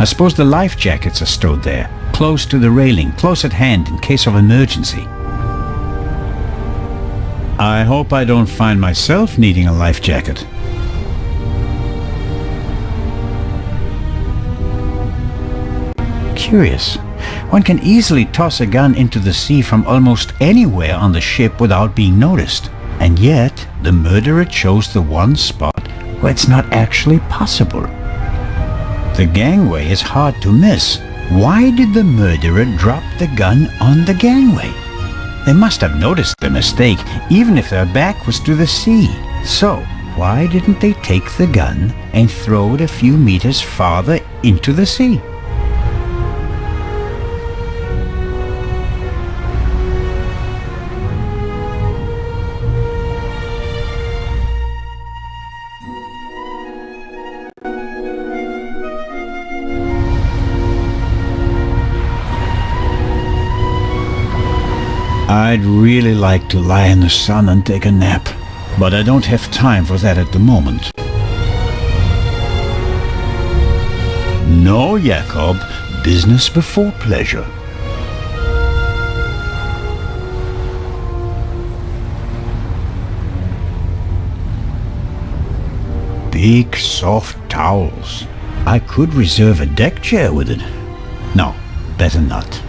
I suppose the life jackets are stowed there, close to the railing, close at hand in case of emergency. I hope I don't find myself needing a life jacket. Curious. One can easily toss a gun into the sea from almost anywhere on the ship without being noticed. And yet, the murderer chose the one spot where it's not actually possible. The gangway is hard to miss. Why did the murderer drop the gun on the gangway? They must have noticed the mistake, even if their back was to the sea. So, why didn't they take the gun and throw it a few meters farther into the sea? I'd really like to lie in the sun and take a nap, but I don't have time for that at the moment. No, Jakob, business before pleasure. Big, soft towels. I could reserve a deck chair with it. No, better not.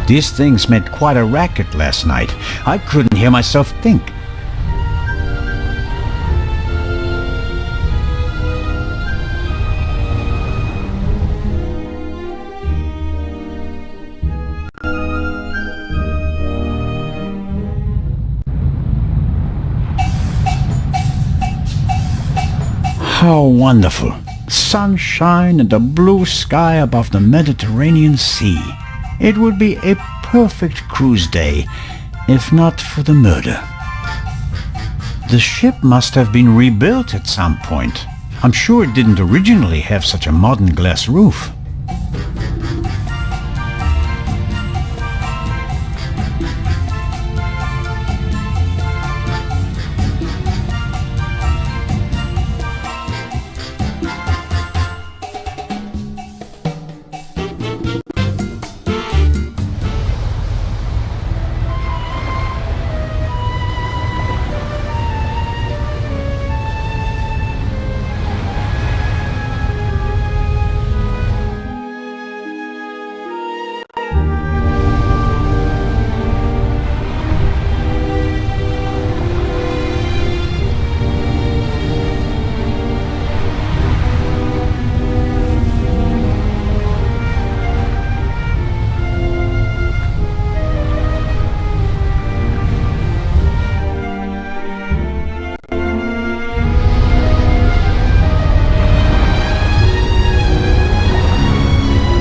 These things made quite a racket last night. I couldn't hear myself think. How wonderful! Sunshine and a blue sky above the Mediterranean Sea. It would be a perfect cruise day, if not for the murder. The ship must have been rebuilt at some point. I'm sure it didn't originally have such a modern glass roof.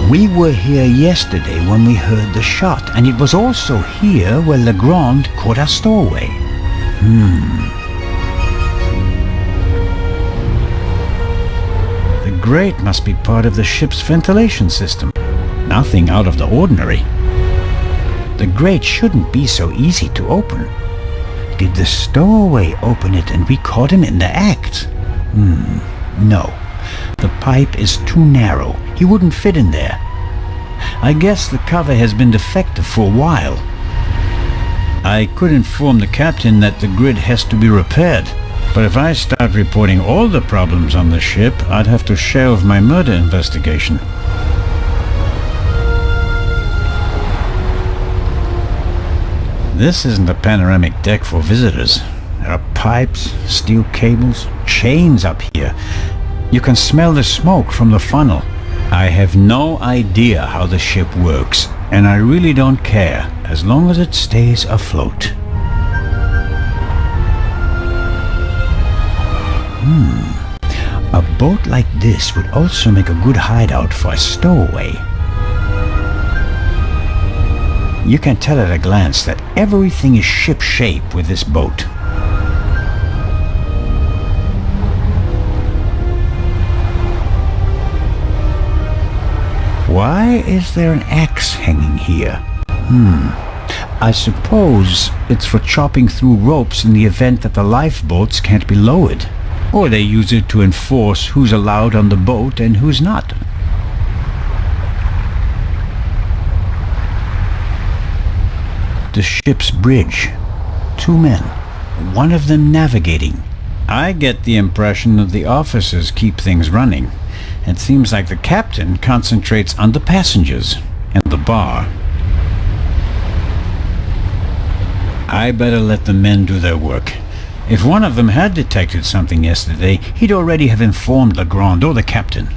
We were here yesterday when we heard the shot, and it was also here where Legrand caught our stowaway. The grate must be part of the ship's ventilation system. Nothing out of the ordinary. The grate shouldn't be so easy to open. Did the stowaway open it and we caught him in the act? No. The pipe is too narrow. He wouldn't fit in there. I guess the cover has been defective for a while. I could inform the captain that the grid has to be repaired, but if I start reporting all the problems on the ship, I'd have to shelve my murder investigation. This isn't a panoramic deck for visitors. There are pipes, steel cables, chains up here. You can smell the smoke from the funnel. I have no idea how the ship works, and I really don't care, as long as it stays afloat. A boat like this would also make a good hideout for a stowaway. You can tell at a glance that everything is ship-shape with this boat. Why is there an axe hanging here? I suppose it's for chopping through ropes in the event that the lifeboats can't be lowered. Or they use it to enforce who's allowed on the boat and who's not. The ship's bridge. 2 men. One of them navigating. I get the impression that the officers keep things running. It seems like the captain concentrates on the passengers and the bar. I better let the men do their work. If one of them had detected something yesterday, he'd already have informed Legrand or the captain.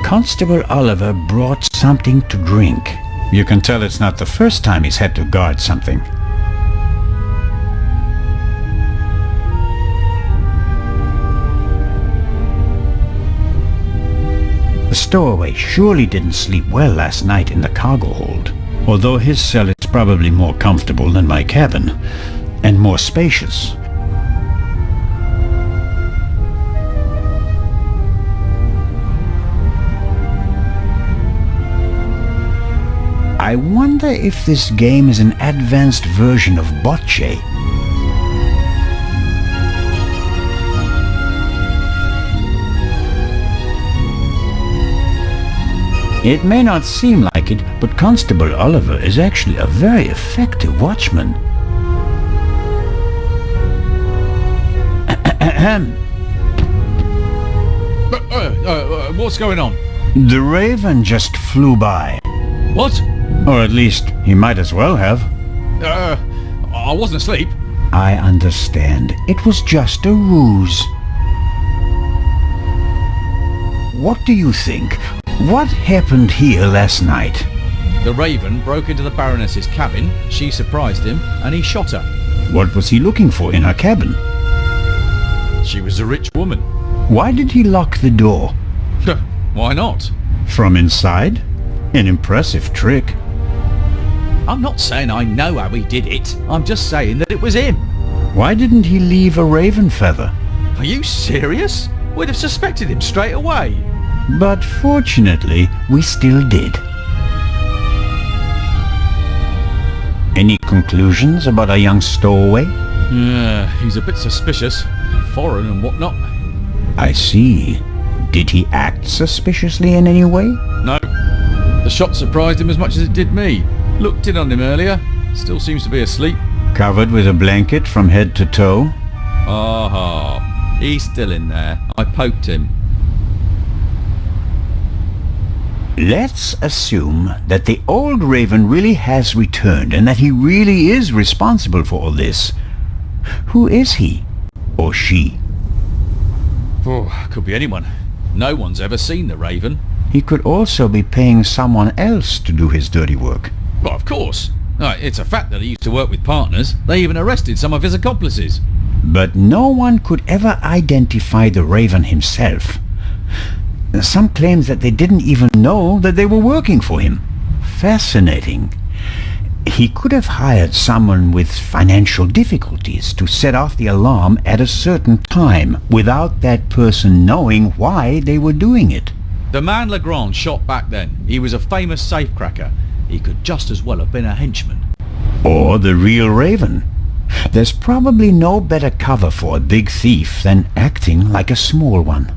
Constable Oliver brought something to drink. You can tell it's not the first time he's had to guard something. The stowaway surely didn't sleep well last night in the cargo hold, although his cell is probably more comfortable than my cabin, and more spacious. I wonder if this game is an advanced version of bocce. It may not seem like it, but Constable Oliver is actually a very effective watchman. What's going on? The Raven just flew by. What? Or at least, he might as well have. I wasn't asleep. I understand. It was just a ruse. What do you think? What happened here last night? The Raven broke into the Baroness's cabin, she surprised him, and he shot her. What was he looking for in her cabin? She was a rich woman. Why did he lock the door? Why not? From inside? An impressive trick. I'm not saying I know how he did it. I'm just saying that it was him. Why didn't he leave a raven feather? Are you serious? We'd have suspected him straight away. But fortunately, we still did. Any conclusions about our young stowaway? He's a bit suspicious. Foreign and whatnot. I see. Did he act suspiciously in any way? No. The shot surprised him as much as it did me. Looked in on him earlier. Still seems to be asleep. Covered with a blanket from head to toe? Aha. He's still in there. I poked him. Let's assume that the old Raven really has returned and that he really is responsible for all this. Who is he? Or she? Oh, could be anyone. No one's ever seen the Raven. He could also be paying someone else to do his dirty work. Well, of course. It's a fact that he used to work with partners. They even arrested some of his accomplices. But no one could ever identify the Raven himself. Some claims that they didn't even know that they were working for him. Fascinating. He could have hired someone with financial difficulties to set off the alarm at a certain time without that person knowing why they were doing it. The man Legrand shot back then, he was a famous safecracker. He could just as well have been a henchman. Or the real Raven. There's probably no better cover for a big thief than acting like a small one.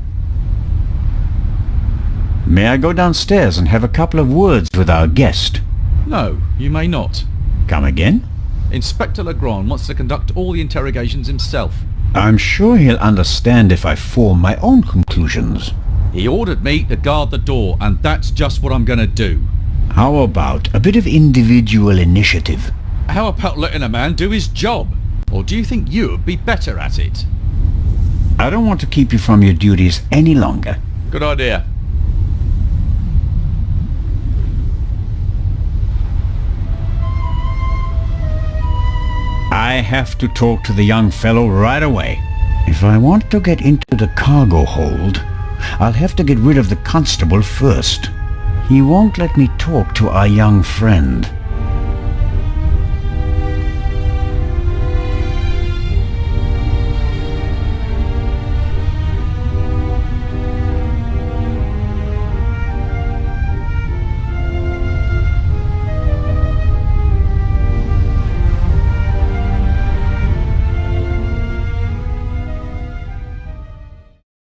May I go downstairs and have a couple of words with our guest? No, you may not. Come again? Inspector Legrand wants to conduct all the interrogations himself. I'm sure he'll understand if I form my own conclusions. He ordered me to guard the door, and that's just what I'm gonna do. How about a bit of individual initiative? How about letting a man do his job? Or do you think you'd be better at it? I don't want to keep you from your duties any longer. Good idea. I have to talk to the young fellow right away. If I want to get into the cargo hold, I'll have to get rid of the constable first. He won't let me talk to our young friend.